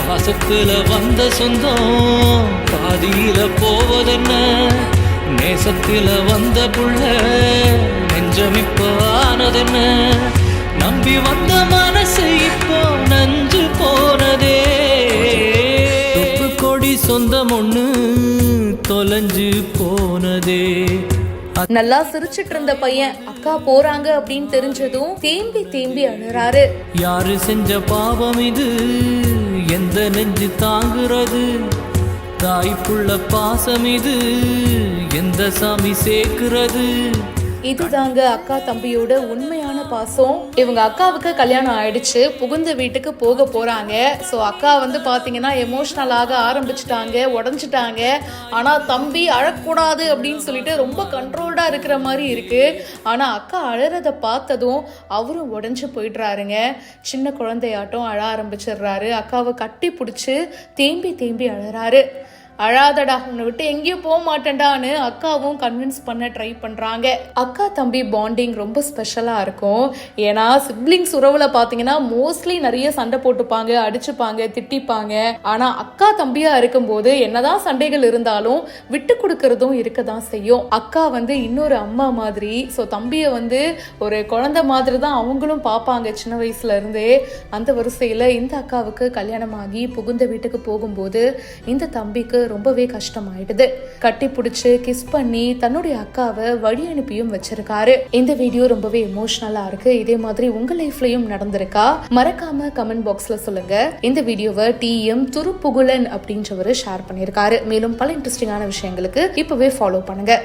பாசத்துல வந்த சொந்தம் பாதியில போவதென்ன, நேசத்தில வந்த புள்ள நெஞ்சம் இப்ப ஆனதென்ன, நம்பி வந்த மனசு இப்போ நஞ்சு போனதே. தொப்பு கொடி சொந்தம் ஒண்ணு தொலைஞ்சு போனதே. நல்லா சிரிச்சிட்டு இருந்த பையன் அக்கா போறாங்க அப்படின்னு தெரிஞ்சதும் தேம்பி தேம்பி அழுறாரு. யாரு செஞ்ச பாவம் இது, எந்த நெஞ்சு தாங்குறது, தாய்ப்புள்ள பாசம் இது, எந்த சாமி சேர்க்கிறது. இதுதாங்க அக்கா தம்பியோட உண்மையான பாசம். இவங்க அக்காவுக்கு கல்யாணம் ஆயிடுச்சு, புகுந்த வீட்டுக்கு போக போறாங்க. ஸோ அக்கா வந்து பாத்தீங்கன்னா எமோஷனல் ஆக ஆரம்பிச்சுட்டாங்க, உடஞ்சிட்டாங்க. ஆனா தம்பி அழக்கூடாது அப்படின்னு சொல்லிட்டு ரொம்ப கண்ட்ரோல்டா இருக்கிற மாதிரி இருக்கு. ஆனா அக்கா அழறத பார்த்ததும் அவரும் உடஞ்சு போயிடுறாருங்க. சின்ன குழந்தையாட்டம் அழ ஆரம்பிச்சிடுறாரு. அக்காவை கட்டி பிடிச்சி தேம்பி தேம்பி அழறாரு. அழாதடா, உன்னை விட்டு எங்கேயும் போக மாட்டேன்டான்னு அக்காவும் கன்வின்ஸ் பண்ண ட்ரை பண்றாங்க. அக்கா தம்பி பாண்டிங் ரொம்ப ஸ்பெஷலா இருக்கும். ஏன்னா சிப்ளிங்ஸ் உறவுல பாத்தீங்கன்னா மோஸ்ட்லி நிறைய சண்டை போட்டுப்பாங்க, அடிச்சுப்பாங்க, திட்டிப்பாங்க. ஆனா அக்கா தம்பியா இருக்கும்போது என்னதான் சண்டைகள் இருந்தாலும் விட்டு கொடுக்கறதும் இருக்கதான் செய்யும். அக்கா வந்து இன்னொரு அம்மா மாதிரி, ஸோ தம்பியை வந்து ஒரு குழந்தை மாதிரி தான் அவங்களும் பார்ப்பாங்க சின்ன வயசுல இருந்தே. அந்த வரிசையில இந்த அக்காவுக்கு கல்யாணம் ஆகி புகுந்த வீட்டுக்கு போகும்போது இந்த தம்பிக்கு ரொம்பவே கஷ்டமாயிடுது. கட்டி பிடிச்சு கிஸ் பண்ணி தன்னுடைய அக்காவை வழி அனுப்பியும் வச்சிருக்காரு. இந்த வீடியோ ரொம்பவே எமோஷனலா இருக்கு. இதே மாதிரி உங்க லைஃப்லயும் நடந்திருக்கா? மறக்காம கமெண்ட் பாக்ஸ்ல சொல்லுங்க. இந்த வீடியோவை TM துருப்புகுலன் அப்படின்றவரு ஷேர் பண்ணிருக்காரு. மேலும் பல இன்ட்ரெஸ்டிங்கான விஷயங்களுக்கு இப்பவே ஃபாலோ பண்ணுங்க.